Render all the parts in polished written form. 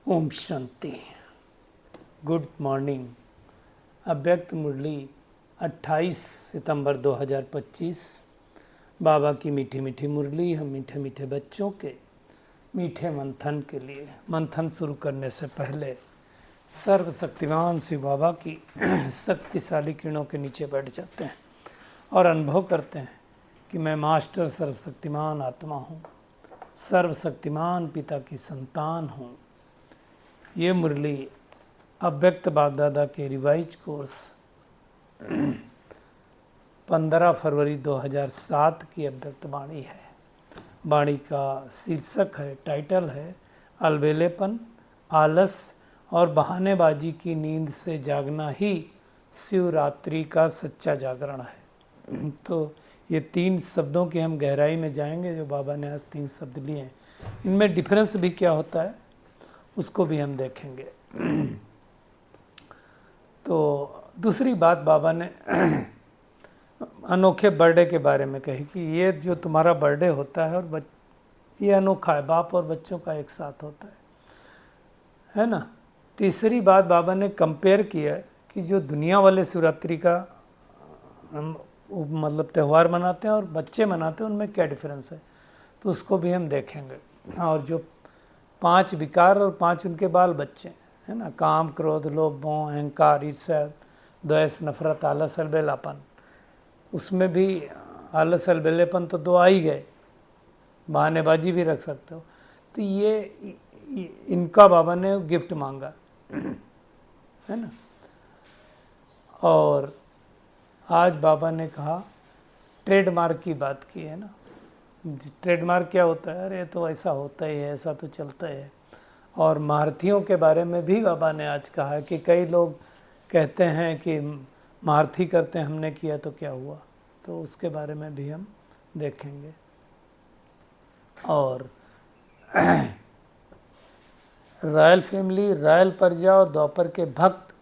Om Shanti. Good morning. अव्यक्त मुरली 28 सितंबर 2025। बाबा की मीठी मीठी मुरली हम मीठे मीठे बच्चों के मीठे मंथन के लिए। मंथन शुरू करने से पहले सर्वशक्तिमान शिव बाबा की शक्तिशाली किरणों के नीचे बैठ जाते हैं और अनुभव करते हैं कि मैं मास्टर सर्वशक्तिमान आत्मा हूँ, सर्वशक्तिमान पिता की संतान हूँ। ये मुरली अव्यक्त बाप दादा के रिवाइज कोर्स 15 फरवरी 2007 की अव्यक्त वाणी है। वाणी का शीर्षक है, टाइटल है, अलबेलेपन, आलस और बहानेबाजी की नींद से जागना ही शिवरात्रि का सच्चा जागरण है। तो ये 3 शब्दों की हम गहराई में जाएंगे, जो बाबा ने आज 3 शब्द लिए हैं। इनमें डिफरेंस भी क्या होता है उसको भी हम देखेंगे। तो दूसरी बात बाबा ने अनोखे बर्थडे के बारे में कही कि ये जो तुम्हारा बर्थडे होता है और ये अनोखा है, बाप और बच्चों का एक साथ होता है ना। तीसरी बात बाबा ने कंपेयर किया कि जो दुनिया वाले शिवरात्रि का मतलब त्यौहार मनाते हैं और बच्चे मनाते हैं, उनमें क्या डिफरेंस है, तो उसको भी हम देखेंगे। और जो 5 विकार और 5 उनके बाल बच्चे है ना, काम, क्रोध, लोभ, मोह, अहंकार, ईर्ष्या, द्वेष, नफरत, आलस, अलबेलापन, उसमें भी आलस अलबेलेपन तो 2 आ ही गए, बहानेबाजी भी रख सकते हो। तो ये इनका बाबा ने गिफ्ट मांगा है ना। और आज बाबा ने कहा ट्रेडमार्क की बात की है ना। ट्रेडमार्क क्या होता है? अरे तो ऐसा होता ही है, ऐसा तो चलता है। और महारथियों के बारे में भी बाबा ने आज कहा कि कई लोग कहते हैं कि महारथी करते हैं, हमने किया तो क्या हुआ, तो उसके बारे में भी हम देखेंगे। और रॉयल फैमिली, रॉयल प्रजा और द्वापर के भक्त,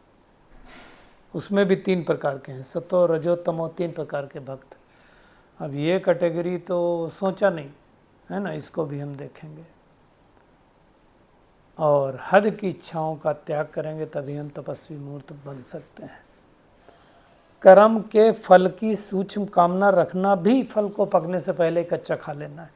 उसमें भी 3 प्रकार के हैं, सतो, रजो, तमो, 3 प्रकार के भक्त। अब ये कैटेगरी तो सोचा नहीं है ना, इसको भी हम देखेंगे। और हद की इच्छाओं का त्याग करेंगे तभी हम तपस्वी मूर्त बन सकते हैं। कर्म के फल की सूक्ष्म कामना रखना भी फल को पकने से पहले कच्चा खा लेना है,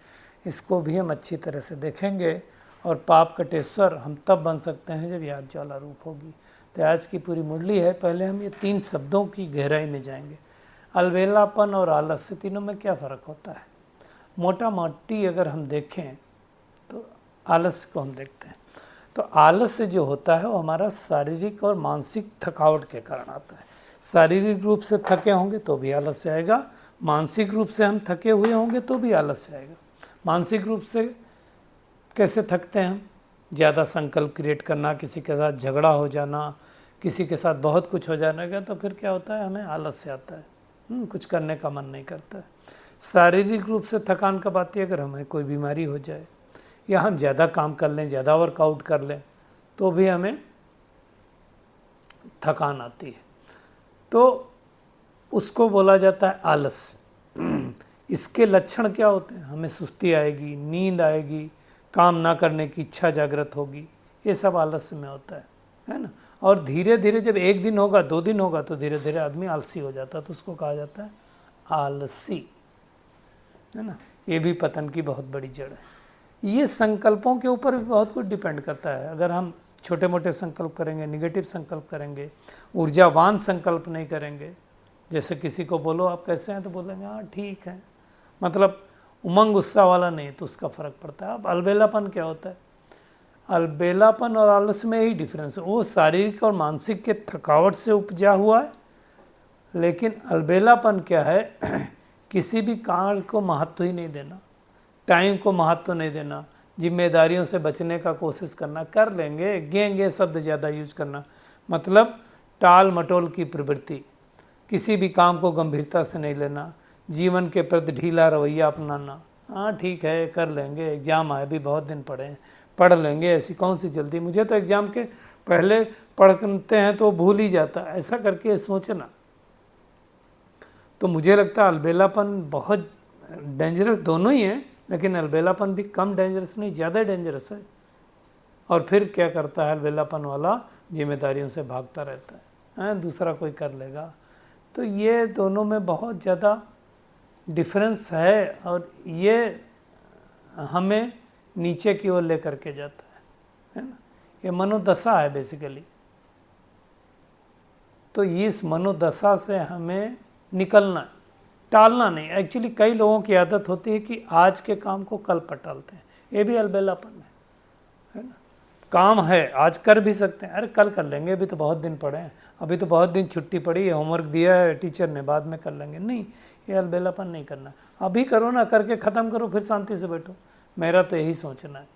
इसको भी हम अच्छी तरह से देखेंगे। और पाप कटेश्वर हम तब बन सकते हैं जब याद ज्वाला रूप होगी। तो आज की पूरी मुरली है। पहले हम ये 3 शब्दों की गहराई में जाएंगे। अलबेलापन और आलस से तीनों में क्या फ़र्क होता है? मोटा मोटी अगर हम देखें तो आलस को हम देखते हैं, तो आलस जो होता है वो हमारा शारीरिक और मानसिक थकावट के कारण आता है। शारीरिक रूप से थके होंगे तो भी आलस्य आएगा, मानसिक रूप से हम थके हुए होंगे तो भी आलस्य आएगा। मानसिक रूप से कैसे थकते हैं हम? ज़्यादा संकल्प क्रिएट करना, किसी के साथ झगड़ा हो जाना, किसी के साथ बहुत कुछ हो जाने का, तो फिर क्या होता है, हमें आलस्य आता है, कुछ करने का मन नहीं करता है। शारीरिक रूप से थकान कब आती है? अगर हमें कोई बीमारी हो जाए या हम ज़्यादा काम कर लें, ज़्यादा वर्कआउट कर लें, तो भी हमें थकान आती है, तो उसको बोला जाता है आलस। इसके लक्षण क्या होते हैं? हमें सुस्ती आएगी, नींद आएगी, काम ना करने की इच्छा जागृत होगी, ये सब आलस्य में होता है ना। और धीरे धीरे जब 1 दिन होगा, 2 दिन होगा, तो धीरे धीरे आदमी आलसी हो जाता है, तो उसको कहा जाता है आलसी, है ना। ये भी पतन की बहुत बड़ी जड़ है। ये संकल्पों के ऊपर भी बहुत कुछ डिपेंड करता है। अगर हम छोटे मोटे संकल्प करेंगे, निगेटिव संकल्प करेंगे, ऊर्जावान संकल्प नहीं करेंगे, जैसे किसी को बोलो आप कैसे हैं, तो बोलेंगे हाँ ठीक है, मतलब उमंग उत्साह वाला नहीं, तो उसका फ़र्क पड़ता है। अब अलबेलापन क्या होता है? अलबेलापन और आलस में ही डिफरेंस है। वो शारीरिक और मानसिक के थकावट से उपजा हुआ है, लेकिन अलबेलापन क्या है? किसी भी कार्य को महत्व ही नहीं देना, टाइम को महत्व नहीं देना, जिम्मेदारियों से बचने का कोशिश करना, कर लेंगे, गेंगे शब्द ज़्यादा यूज करना, मतलब टाल मटोल की प्रवृत्ति, किसी भी काम को गंभीरता से नहीं लेना, जीवन के प्रति ढीला रवैया अपनाना। हाँ ठीक है, कर लेंगे, एग्ज़ाम आए भी बहुत दिन पड़े हैं, पढ़ लेंगे, ऐसी कौन सी जल्दी, मुझे तो एग्ज़ाम के पहले पढ़ते हैं तो भूल ही जाता है, ऐसा करके सोचना। तो मुझे लगता है अलबेलापन बहुत डेंजरस, दोनों ही हैं, लेकिन अलबेलापन भी कम डेंजरस नहीं, ज़्यादा डेंजरस है। और फिर क्या करता है, अलबेलापन वाला जिम्मेदारियों से भागता रहता है, दूसरा कोई कर लेगा। तो ये दोनों में बहुत ज़्यादा डिफरेंस है और ये हमें नीचे की ओर लेकर के जाता है ना। ये मनोदशा है बेसिकली। तो इस मनोदशा से हमें निकलना है, टालना नहीं। एक्चुअली कई लोगों की आदत होती है कि आज के काम को कल पर टालते हैं, ये भी अलबेलापन है ना। काम है आज कर भी सकते हैं, अरे कल कर लेंगे, अभी तो बहुत दिन पड़े हैं, अभी तो बहुत दिन छुट्टी पड़ी है, होमवर्क दिया है टीचर ने, बाद में कर लेंगे। नहीं, ये अलबेलापन नहीं करना, अभी करो ना, करके ख़त्म करो, फिर शांति से बैठो। मेरा तो यही सोचना है।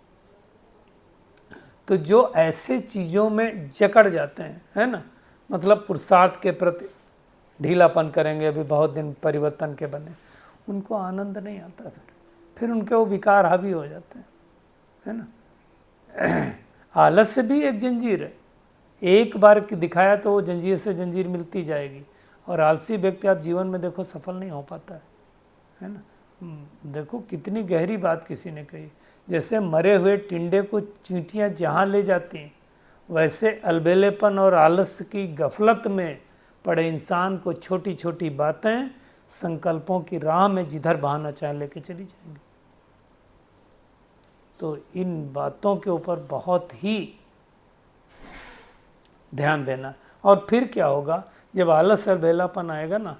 तो जो ऐसे चीज़ों में जकड़ जाते हैं, है ना, मतलब पुरुषार्थ के प्रति ढीलापन करेंगे, अभी बहुत दिन परिवर्तन के बने, उनको आनंद नहीं आता, फिर उनके वो विकार हावी हो जाते हैं, है ना। आलस्य भी एक जंजीर है, एक बार दिखाया तो वो जंजीर से जंजीर मिलती जाएगी। और आलसी व्यक्ति आप जीवन में देखो सफल नहीं हो पाता है ना। देखो कितनी गहरी बात किसी ने कही, जैसे मरे हुए टिंडे को चींटियां जहाँ ले जाती हैं, वैसे अलबेलेपन और आलस्य की गफलत में पड़े इंसान को छोटी छोटी बातें संकल्पों की राह में जिधर बहाना चाहे लेके चली जाएंगी। तो इन बातों के ऊपर बहुत ही ध्यान देना। और फिर क्या होगा, जब आलस और बेलापन आएगा ना,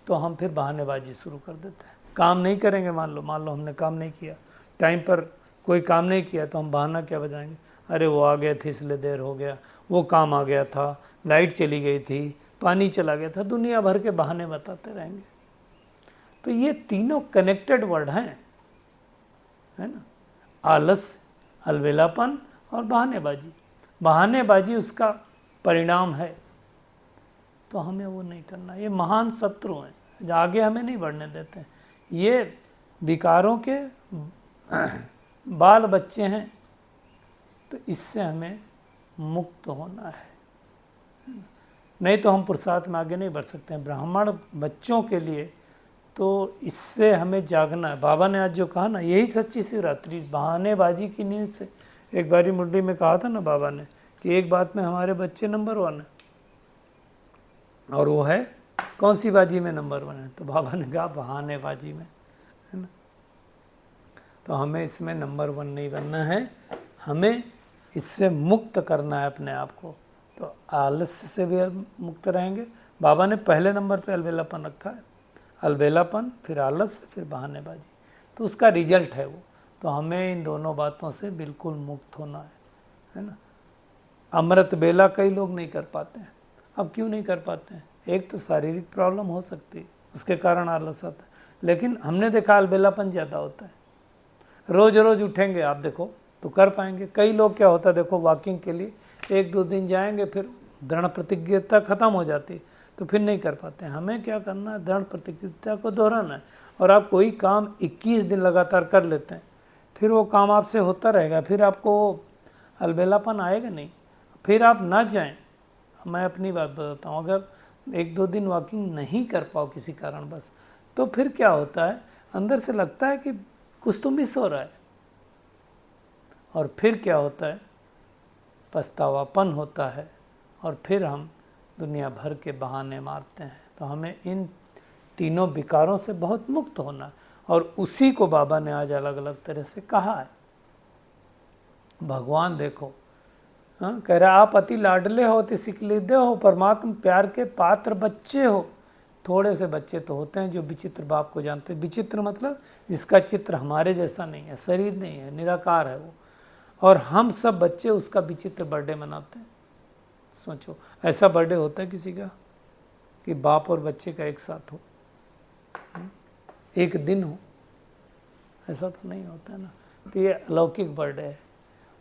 तो हम फिर बहानेबाजी शुरू कर देते हैं। काम नहीं करेंगे, मान लो हमने काम नहीं किया, टाइम पर कोई काम नहीं किया, तो हम बहाना क्या बजाएंगे, अरे वो आ गए थे इसलिए देर हो गया, वो काम आ गया था, लाइट चली गई थी, पानी चला गया था, दुनिया भर के बहाने बताते रहेंगे। तो ये तीनों कनेक्टेड वर्ड हैं, है ना। आलस, अलबेलापन और बहानेबाजी। बहानेबाजी उसका परिणाम है, तो हमें वो नहीं करना। ये महान शत्रु हैं, आगे हमें नहीं बढ़ने देते हैं। ये विकारों के बाल बच्चे हैं, तो इससे हमें मुक्त होना है, नहीं तो हम पुरुषार्थ में आगे नहीं बढ़ सकते हैं। ब्राह्मण बच्चों के लिए तो इससे हमें जागना है। बाबा ने आज जो कहा ना, यही सच्ची शिवरात्रि, बहानेबाजी की नींद से। एक बारी मुरली में कहा था ना बाबा ने कि एक बात में हमारे बच्चे नंबर 1 है, और वो है कौन सी बाजी में नंबर 1 है, तो बाबा ने कहा बहानेबाजी में, है ना। तो हमें इसमें नंबर 1 नहीं बनना है, हमें इससे मुक्त करना है अपने आप को। तो आलस्य से भी मुक्त रहेंगे। बाबा ने पहले नंबर पे अलबेलापन रखा है, अलबेलापन, फिर आलस्य, फिर बहानेबाजी, तो उसका रिजल्ट है वो। तो हमें इन दोनों बातों से बिल्कुल मुक्त होना है ना। अमृत बेला कई लोग नहीं कर पाते हैं। अब क्यों नहीं कर पाते हैं, एक तो शारीरिक प्रॉब्लम हो सकती है, उसके कारण आलस आता है, लेकिन हमने देखा अलबेलापन ज़्यादा होता है। रोज़ रोज़ उठेंगे आप देखो तो कर पाएंगे। कई लोग क्या होता है देखो, वॉकिंग के लिए 1-2 दिन जाएंगे, फिर दृढ़ प्रतिज्ञता खत्म हो जाती, तो फिर नहीं कर पाते हैं। हमें क्या करना है, दृढ़ प्रतिज्ञता को दोहराना है। और आप कोई काम 21 दिन लगातार कर लेते हैं, फिर वो काम आपसे होता रहेगा, फिर आपको अलबेलापन आएगा नहीं, फिर आप ना जाएं। मैं अपनी बात बताता हूँ, अगर 1-2 दिन वॉकिंग नहीं कर पाओ किसी कारण बस, तो फिर क्या होता है, अंदर से लगता है कि कुछ तो मिस हो रहा है, और फिर क्या होता है, पछतावापन होता है, और फिर हम दुनिया भर के बहाने मारते हैं। तो हमें इन तीनों विकारों से बहुत मुक्त होना, और उसी को बाबा ने आज अलग अलग तरह से कहा है। भगवान देखो, हाँ, कह रहा आप अति लाडले हो, अति सिकलिदे हो, परमात्मा प्यार के पात्र बच्चे हो। थोड़े से बच्चे तो होते हैं जो विचित्र बाप को जानते हैं। विचित्र मतलब जिसका चित्र हमारे जैसा नहीं है, शरीर नहीं है, निराकार है वो, और हम सब बच्चे उसका विचित्र बर्थडे मनाते हैं। सोचो, ऐसा बर्थडे होता है किसी का कि बाप और बच्चे का एक साथ हो, एक दिन हो? ऐसा तो नहीं होता है ना। तो ये अलौकिक बर्थडे है।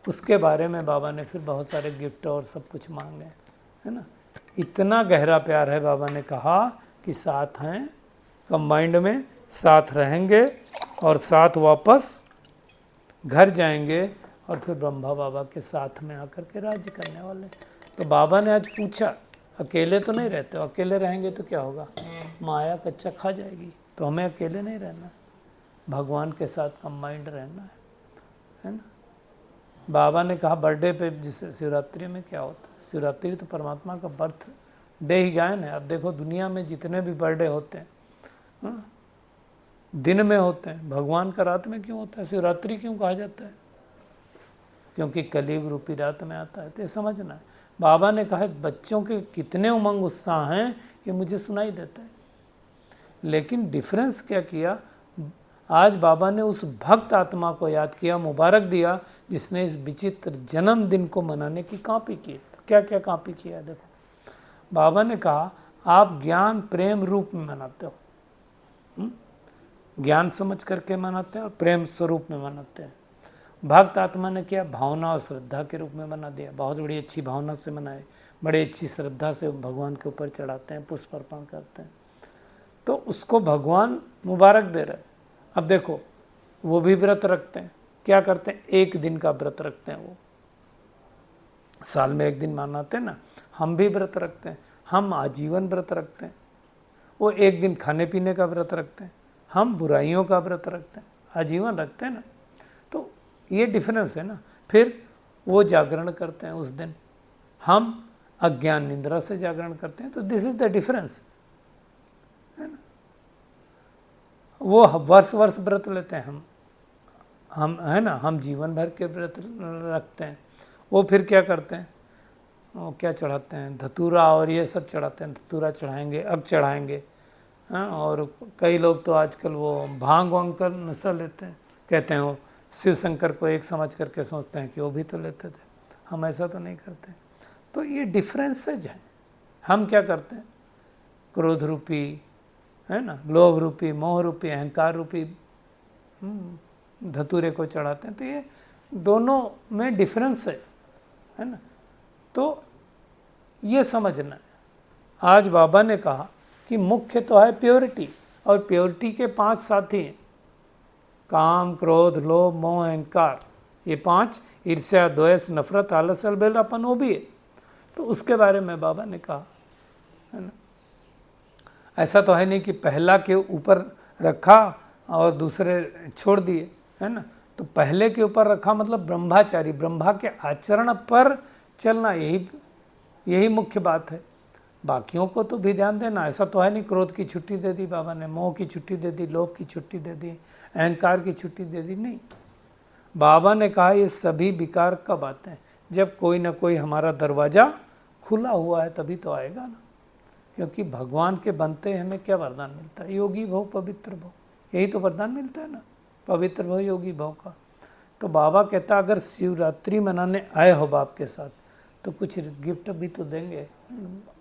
उसके बारे में बाबा ने फिर बहुत सारे गिफ्ट और सब कुछ मांगे, है ना। इतना गहरा प्यार है, बाबा ने कहा कि साथ हैं, कंबाइंड में साथ रहेंगे, और साथ वापस घर जाएंगे, और फिर ब्रह्मा बाबा के साथ में आकर के राज्य करने वाले। तो बाबा ने आज पूछा, अकेले तो नहीं रहते हो, अकेले रहेंगे तो क्या होगा, माया कच्चा खा जाएगी। तो हमें अकेले नहीं रहना, भगवान के साथ कंबाइंड रहना है ना। बाबा ने कहा बर्थडे पे, जिसे शिवरात्रि में क्या होता है, शिवरात्रि तो परमात्मा का बर्थ डे ही गायन है। अब देखो दुनिया में जितने भी बर्थडे होते हैं, हाँ, दिन में होते हैं, भगवान का रात में क्यों होता है? शिवरात्रि क्यों कहा जाता है? क्योंकि कलयुग रूपी रात में आता है। तो ये समझना है। बाबा ने कहा बच्चों के कितने उमंग उत्साह हैं ये मुझे सुनाई देता है, लेकिन डिफरेंस क्या किया, आज बाबा ने उस भक्त आत्मा को याद किया, मुबारक दिया, जिसने इस विचित्र जन्मदिन को मनाने की कॉपी की। तो क्या क्या कॉपी किया देखो। बाबा ने कहा आप ज्ञान प्रेम रूप में मनाते हो, ज्ञान समझ करके मनाते हैं और प्रेम स्वरूप में मनाते हैं। भक्त आत्मा ने क्या, भावना और श्रद्धा के रूप में बना दिया। बहुत बड़ी अच्छी भावना से मनाए, बड़ी अच्छी श्रद्धा से भगवान के ऊपर चढ़ाते हैं, पुष्प अर्पण करते हैं, तो उसको भगवान मुबारक दे रहे हैं। अब देखो वो भी व्रत रखते हैं, क्या करते हैं, एक दिन का व्रत रखते हैं। वो साल में एक दिन मनाते हैं ना, हम भी व्रत रखते हैं, हम आजीवन व्रत रखते हैं। वो एक दिन खाने पीने का व्रत रखते हैं, हम बुराइयों का व्रत रखते हैं, आजीवन रखते हैं ना। तो ये डिफरेंस है ना। फिर वो जागरण करते हैं उस दिन, हम अज्ञान निंद्रा से जागरण करते हैं। तो दिस इज द डिफरेंस, है ना। वो वर्ष वर्ष व्रत लेते हैं, हम है ना, हम जीवन भर के व्रत रखते हैं। वो फिर क्या करते हैं, वो क्या चढ़ाते हैं, धतूरा और ये सब चढ़ाते हैं। धतूरा चढ़ाएंगे, अग चढ़ाएंगे, हाँ। और कई लोग तो आजकल वो भांग वांग का नशा लेते हैं, कहते हैं वो शिव शंकर को एक समझ करके सोचते हैं कि वो भी तो लेते थे, हम ऐसा तो नहीं करते। तो ये डिफरेंसेज हैं। हम क्या करते हैं, क्रोध रूपी, है ना, लोभ रूपी, मोह रूपी, अहंकार रूपी धतूरे को चढ़ाते हैं। तो ये दोनों में डिफरेंस है ना। तो ये समझना है। आज बाबा ने कहा कि मुख्य तो है प्योरिटी, और प्योरिटी के 5 साथी हैं, काम, क्रोध, लोभ, मोह, अहंकार। ये 5, ईर्ष्या, द्वेष, नफरत, आलस, अलबेलापन, वो भी है। तो उसके बारे में बाबा ने कहा, है ना। ऐसा तो है नहीं कि पहला के ऊपर रखा और दूसरे छोड़ दिए, है ना। तो पहले के ऊपर रखा मतलब ब्रह्मचारी, ब्रह्मा के आचरण पर चलना, यही मुख्य बात है। बाकियों को तो भी ध्यान देना। ऐसा तो है नहीं क्रोध की छुट्टी दे दी बाबा ने, मोह की छुट्टी दे दी, लोभ की छुट्टी दे दी, अहंकार की छुट्टी दे दी, नहीं। बाबा ने कहा ये सभी विकार कब आते हैं, जब कोई ना कोई हमारा दरवाज़ा खुला हुआ है, तभी तो आएगा ना। क्योंकि भगवान के बनते हमें क्या वरदान मिलता है, योगी भव, पवित्र भव, यही तो वरदान मिलता है ना, पवित्र भव, योगी भव का। तो बाबा कहता अगर शिवरात्रि मनाने आए हो बाप के साथ तो कुछ गिफ्ट भी तो देंगे।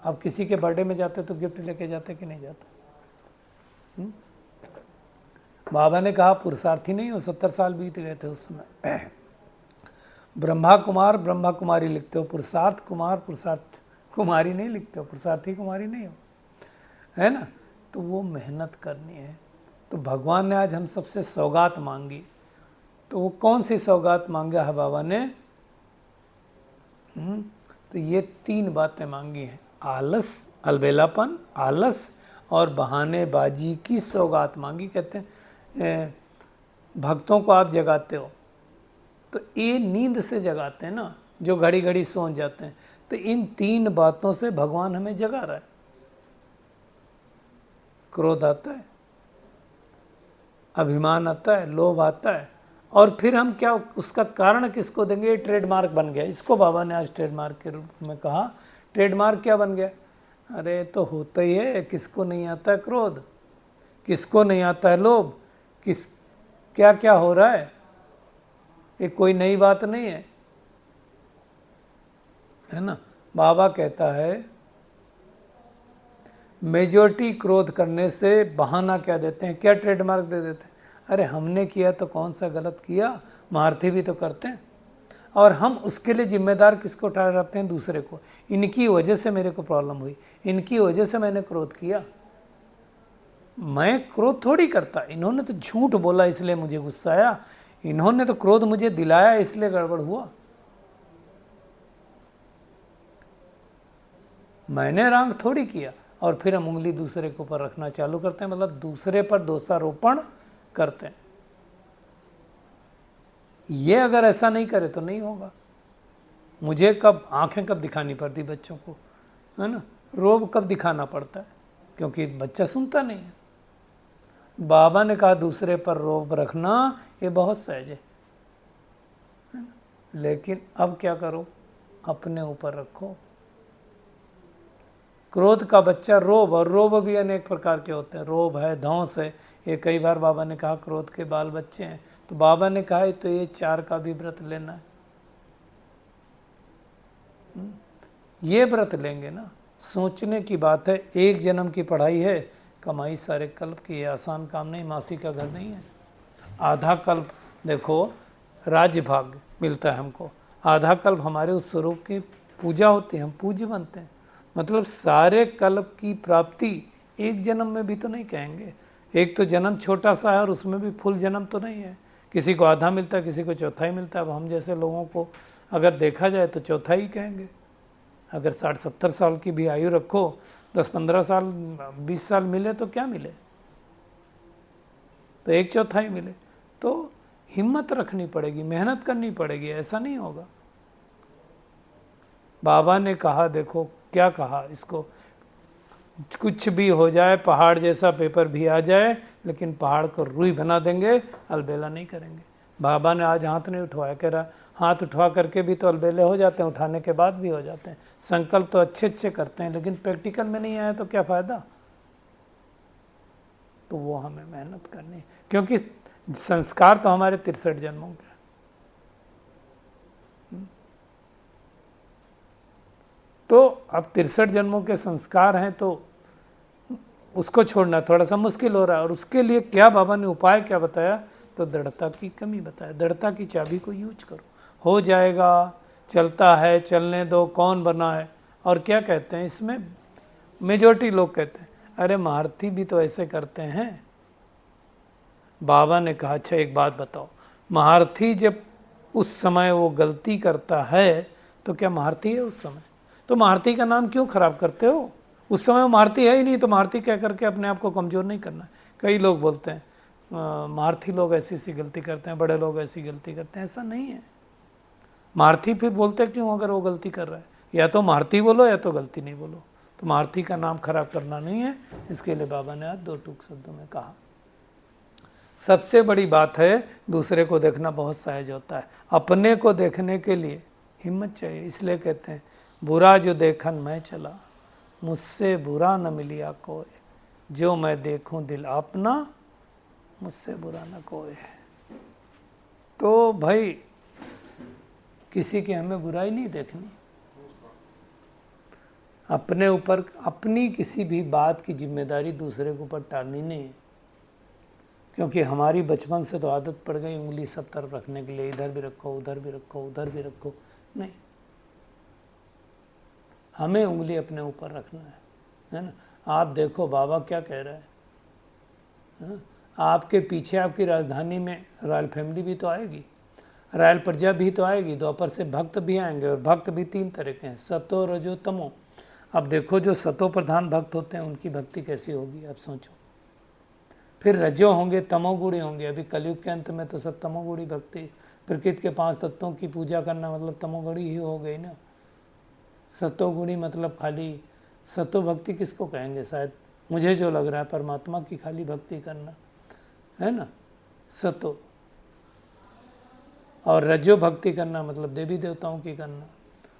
आप किसी के बर्थडे में जाते तो गिफ्ट लेके जाते कि नहीं जाते? बाबा ने कहा पुरुषार्थी नहीं हो, 70 साल बीत गए थे उस समय। ब्रह्मा कुमार ब्रह्मा कुमारी लिखते हो, पुरुषार्थ कुमार पुरुषार्थ कुमारी नहीं लिखते हो, पुरुषार्थी कुमारी नहीं हो, है ना। तो वो मेहनत करनी है। तो भगवान ने आज हम सबसे सौगात मांगी। तो वो कौन सी सौगात मांगा है बाबा ने? तो ये 3 बातें मांगी हैं, आलस, अलबेलापन, आलस और बहानेबाजी की सौगात मांगी। कहते हैं भक्तों को आप जगाते हो, तो ये नींद से जगाते हैं ना, जो घड़ी घड़ी सो जाते हैं। तो इन 3 बातों से भगवान हमें जगा रहा है। क्रोध आता है, अभिमान आता है, लोभ आता है, और फिर हम क्या उसका कारण किसको देंगे? ये ट्रेडमार्क बन गया। इसको बाबा ने आज ट्रेडमार्क के रूप में कहा। ट्रेडमार्क क्या बन गया? अरे तो होता ही है, किसको नहीं आता है क्रोध, किसको नहीं आता है लोभ, क्या क्या हो रहा है, ये कोई नई बात नहीं है, है ना। बाबा कहता है मेजॉरिटी क्रोध करने से बहाना क्या देते हैं, क्या ट्रेडमार्क दे देते हैं? अरे हमने किया तो कौन सा गलत किया, महारथी भी तो करते हैं। और हम उसके लिए जिम्मेदार किसको ठहराते हैं? दूसरे को। इनकी वजह से मेरे को प्रॉब्लम हुई, इनकी वजह से मैंने क्रोध किया। मैं क्रोध थोड़ी करता, इन्होंने तो झूठ बोला इसलिए मुझे गुस्सा आया, इन्होंने तो क्रोध मुझे दिलाया इसलिए गड़बड़ हुआ। मैंने रंग थोड़ी किया। और फिर हम उंगली दूसरे के ऊपर रखना चालू करते हैं, मतलब दूसरे पर दोषारोपण करते हैं। ये अगर ऐसा नहीं करे तो नहीं होगा। मुझे कब आंखें कब दिखानी पड़ती बच्चों को, है ना, रोब कब दिखाना पड़ता है, क्योंकि बच्चा सुनता नहीं है। बाबा ने कहा दूसरे पर रोब रखना ये बहुत सहज है ना? लेकिन अब क्या करो, अपने ऊपर रखो। क्रोध का बच्चा रोब, और रोब भी अनेक प्रकार के होते हैं, रोब है, धौंस है। ये कई बार बाबा ने कहा क्रोध के बाल बच्चे हैं, तो बाबा ने कहा तो ये 4 का भी व्रत लेना है। ये व्रत लेंगे ना, सोचने की बात है। एक जन्म की पढ़ाई है, कमाई सारे कल्प की है, आसान काम नहीं, मासी का घर नहीं है। आधा कल्प देखो राज्य भाग मिलता है हमको, आधा कल्प हमारे उस स्वरूप की पूजा होती है, हम पूज्य बनते हैं। मतलब सारे कल्प की प्राप्ति एक जन्म में भी तो नहीं कहेंगे। एक तो जन्म छोटा सा है और उसमें भी फुल जन्म तो नहीं है, किसी को आधा मिलता है, किसी को चौथाई मिलता है। अब हम जैसे लोगों को अगर देखा जाए तो चौथाई कहेंगे। अगर 60-70 साल की भी आयु रखो, 10-15 साल 20 साल मिले तो क्या मिले, तो 1/4 मिले। तो हिम्मत रखनी पड़ेगी, मेहनत करनी पड़ेगी, ऐसा नहीं होगा। बाबा ने कहा, देखो क्या कहा इसको, कुछ भी हो जाए, पहाड़ जैसा पेपर भी आ जाए, लेकिन पहाड़ को रुई बना देंगे, अलबेला नहीं करेंगे। बाबा ने आज हाथ नहीं उठवाया, कह रहा हाथ उठवा करके भी तो अलबेले हो जाते हैं, उठाने के बाद भी हो जाते हैं। संकल्प तो अच्छे अच्छे करते हैं, लेकिन प्रैक्टिकल में नहीं आया तो क्या फ़ायदा। तो वो हमें मेहनत करनी है, क्योंकि संस्कार तो हमारे 63 जन्मों के। तो अब 63 जन्मों के संस्कार हैं, तो उसको छोड़ना थोड़ा सा मुश्किल हो रहा है। और उसके लिए क्या बाबा ने उपाय क्या बताया, तो दृढ़ता की कमी बताया। दृढ़ता की चाबी को यूज करो, हो जाएगा, चलता है, चलने दो, कौन बना है। और क्या कहते हैं इसमें, मेजॉरिटी लोग कहते हैं अरे महारथी भी तो ऐसे करते हैं। बाबा ने कहा अच्छा एक बात बताओ, महारथी जब उस समय वो गलती करता है तो क्या महारथी है उस समय? तो महारथी का नाम क्यों खराब करते हो? उस समय वो महारथी है ही नहीं, तो महारथी कह करके अपने आप को कमज़ोर नहीं करना। कई लोग बोलते हैं महारथी लोग ऐसी सी गलती करते हैं, बड़े लोग ऐसी गलती करते हैं, ऐसा नहीं है। महारथी फिर बोलते क्यों अगर वो गलती कर रहा है? या तो महारथी बोलो या तो गलती नहीं बोलो। तो महारथी का नाम खराब करना नहीं है, इसके लिए बाबा ने आज 2 टूक शब्दों में कहा। सबसे बड़ी बात है दूसरे को देखना बहुत सहज होता है, अपने को देखने के लिए हिम्मत चाहिए। इसलिए कहते हैं बुरा जो देखन मैं चला, मुझसे बुरा न मिलिया कोई, जो मैं देखूं दिल अपना, मुझसे बुरा न कोई। तो भाई किसी की हमें बुराई नहीं देखनी, अपने ऊपर अपनी किसी भी बात की जिम्मेदारी दूसरे के ऊपर टालनी नहीं। क्योंकि हमारी बचपन से तो आदत पड़ गई उंगली सब तरफ रखने के लिए, इधर भी रखो, उधर भी रखो, उधर भी रखो। नहीं, हमें उंगली अपने ऊपर रखना है ना। आप देखो बाबा क्या कह रहा है, आपके पीछे आपकी राजधानी में रॉयल फैमिली भी तो आएगी, रॉयल प्रजा भी तो आएगी, द्वापर से भक्त भी आएंगे। और भक्त भी 3 तरह के हैं, सतो, रजो, तमो। अब देखो जो सतो प्रधान भक्त होते हैं उनकी भक्ति कैसी होगी, अब सोचो। फिर रजो होंगे, तमोगुणी होंगे। अभी कलयुग के अंत में तो सब तमोगुणी भक्ति, प्रकृति के 5 तत्वों की पूजा करना मतलब तमोगुणी ही हो गई ना। सतोगुणी मतलब खाली, सतो भक्ति किसको कहेंगे? शायद मुझे जो लग रहा है परमात्मा की खाली भक्ति करना है ना, सतो। और रजो भक्ति करना मतलब देवी देवताओं की करना,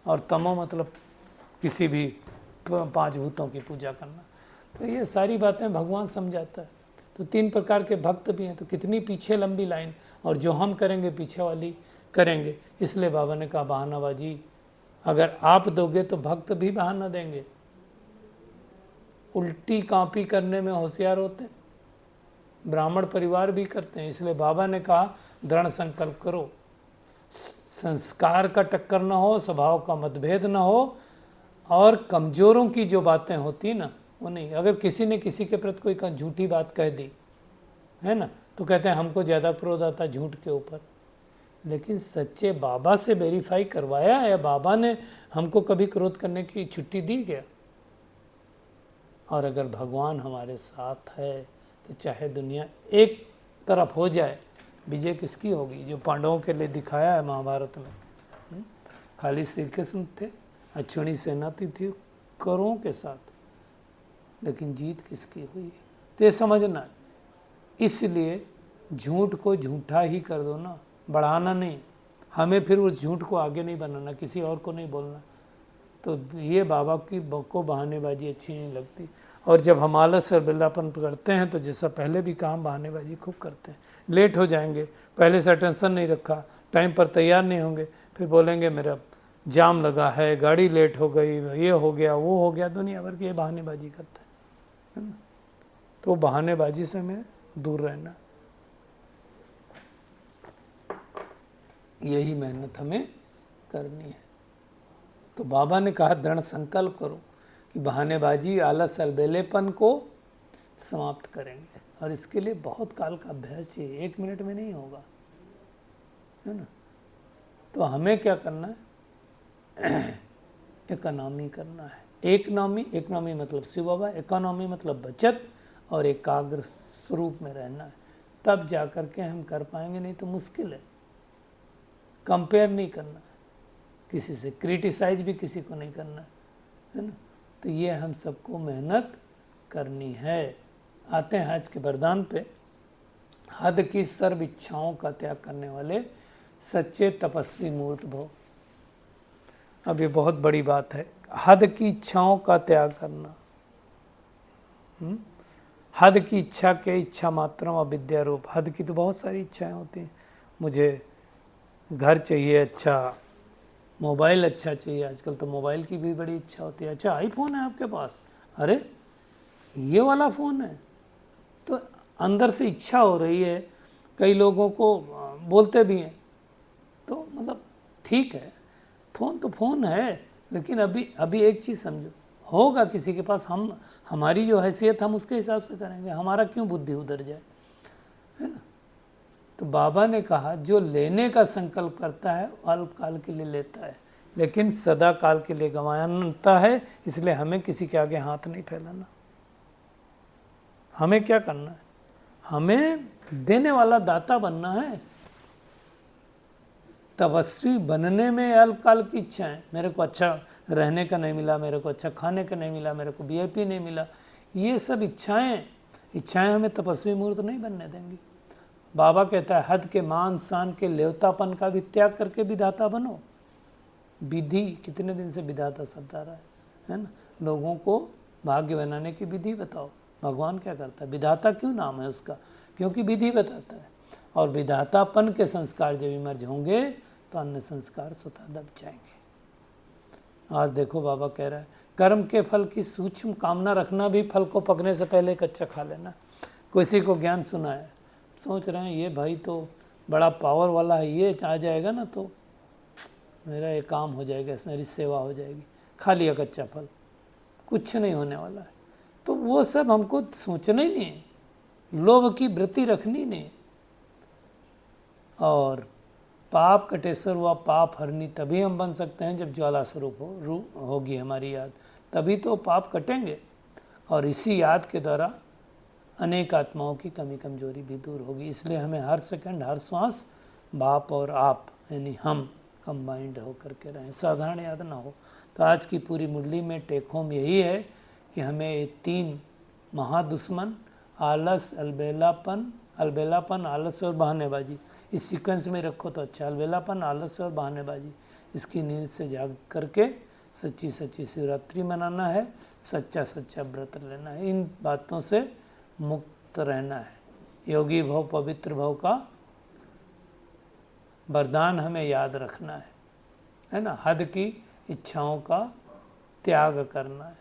और तमो मतलब किसी भी 5 भूतों की पूजा करना। तो ये सारी बातें भगवान समझाता है। तो 3 प्रकार के भक्त भी हैं, तो कितनी पीछे लंबी लाइन, और जो हम करेंगे पीछे वाली करेंगे। इसलिए बाबा ने कहा बहानाबाजी अगर आप दोगे तो भक्त भी बहाना देंगे, उल्टी कॉपी करने में होशियार होते हैं, ब्राह्मण परिवार भी करते हैं। इसलिए बाबा ने कहा दृढ़ संकल्प करो, संस्कार का टक्कर न हो, स्वभाव का मतभेद न हो, और कमज़ोरों की जो बातें होती ना वो नहीं। अगर किसी ने किसी के प्रति कोई झूठी बात कह दी है ना, तो कहते हैं हमको ज़्यादा क्रोध आता झूठ के ऊपर। लेकिन सच्चे बाबा से वेरीफाई करवाया, या बाबा ने हमको कभी क्रोध करने की छुट्टी दी क्या? और अगर भगवान हमारे साथ है तो चाहे दुनिया एक तरफ हो जाए, विजय किसकी होगी? जो पांडवों के लिए दिखाया है महाभारत में। खाली श्री कृष्ण थे, अक्षुणी सेनापति थी करों के साथ, लेकिन जीत किसकी हुई है? तो ये समझना है। इसलिए झूठ को झूठा ही कर दो ना, बढ़ाना नहीं। हमें फिर उस झूठ को आगे नहीं बनाना, किसी और को नहीं बोलना। तो ये बाबा की को बहानेबाजी अच्छी नहीं लगती। और जब हम आलस और बिल्लापन करते हैं तो जैसा पहले भी कहा, हम बहानेबाजी खूब करते हैं। लेट हो जाएंगे, पहले से अटेंशन नहीं रखा, टाइम पर तैयार नहीं होंगे, फिर बोलेंगे मेरा जाम लगा है, गाड़ी लेट हो गई, ये हो गया, वो हो गया, दुनिया भर की ये बहानेबाजी करता है ना। तो बहानेबाजी से हमें दूर रहना, यही मेहनत हमें करनी है। तो बाबा ने कहा दृढ़ संकल्प करो कि बहानेबाजी, आलस, अलबेलेपन को समाप्त करेंगे। और इसके लिए बहुत काल का अभ्यास चाहिए, 1 मिनट में नहीं होगा, है ना। तो हमें क्या करना है? इकोनॉमी करना है। इकोनॉमी मतलब शिव बाबा, इकोनॉमी मतलब बचत और एकाग्र स्वरूप में रहना है। तब जा कर के हम कर पाएंगे, नहीं तो मुश्किल है। कंपेयर नहीं करना किसी से, क्रिटिसाइज भी किसी को नहीं करना, है ना। तो ये हम सबको मेहनत करनी है। आते हैं आज के वरदान पे। हद की सर्व इच्छाओं का त्याग करने वाले सच्चे तपस्वी मूर्त भव। अब ये बहुत बड़ी बात है, हद की इच्छाओं का त्याग करना। हद की इच्छा के इच्छा मात्रम अविद्या रूप। हद की तो बहुत सारी इच्छाएं होती हैं। मुझे घर चाहिए अच्छा, मोबाइल अच्छा चाहिए, आजकल तो मोबाइल की भी बड़ी इच्छा होती है। अच्छा आईफोन है आपके पास, अरे ये वाला फ़ोन है, तो अंदर से इच्छा हो रही है। कई लोगों को बोलते भी हैं, तो मतलब ठीक है, फ़ोन तो फ़ोन है, लेकिन अभी एक चीज़ समझो, होगा किसी के पास, हमारी जो हैसियत हम उसके हिसाब से करेंगे, हमारा क्यों बुद्धि उधर जाए, है ना। तो बाबा ने कहा जो लेने का संकल्प करता है अल्पकाल के लिए लेता है, लेकिन सदा काल के लिए गंवाता है। इसलिए हमें किसी के आगे हाथ नहीं फैलाना। हमें क्या करना है? हमें देने वाला दाता बनना है। तपस्वी बनने में अल्पकाल की इच्छा है, मेरे को अच्छा रहने का नहीं मिला, मेरे को अच्छा खाने का नहीं मिला, मेरे को VIP नहीं मिला, ये सब इच्छाएं हमें तपस्वी मूर्त नहीं बनने देंगी। बाबा कहता है हद के मान शान के लेवतापन का भी त्याग करके विधाता बनो। विधि कितने दिन से विधाता शब्द आ रहा है ना। लोगों को भाग्य बनाने की विधि बताओ। भगवान क्या करता है? विधाता क्यों नाम है उसका? क्योंकि विधि बताता है। और विधातापन के संस्कार जब इमर्ज होंगे तो अन्य संस्कार स्वतः दब जाएंगे। आज देखो बाबा कह रहा है कर्म के फल की सूक्ष्म कामना रखना भी फल को पकने से पहले कच्चा खा लेना। किसी को ज्ञान सुना है, सोच रहे हैं ये भाई तो बड़ा पावर वाला है, ये आ जाएगा ना तो मेरा ये काम हो जाएगा, मेरी सेवा हो जाएगी। खा लिया कच्चा फल, कुछ नहीं होने वाला है। तो वो सब हमको सोचना ही नहीं है, लोभ की वृत्ति रखनी नहीं। और पाप कटेश्वर हुआ पाप हरनी तभी हम बन सकते हैं जब ज्वाला स्वरूप होगी हमारी याद, तभी तो पाप कटेंगे। और इसी याद के द्वारा अनेक आत्माओं की कमी कमजोरी भी दूर होगी। इसलिए हमें हर सेकंड हर श्वास बाप और आप यानी हम कंबाइंड होकर के रहें, साधारण याद ना हो। तो आज की पूरी मुरली में टेक होम यही है कि हमें ये 3 महादुश्मन आलस, अलबेलापन, आलस और बहानेबाजी, इस सीक्वेंस में रखो तो अच्छा। अलबेलापन, आलस और बहानेबाजी, इसकी नींद से जाग करके सच्ची शिवरात्रि मनाना है, सच्चा व्रत लेना है। इन बातों से मुक्त रहना है। योगी भव पवित्र भव का वरदान हमें याद रखना है ना। हद की इच्छाओं का त्याग करना है।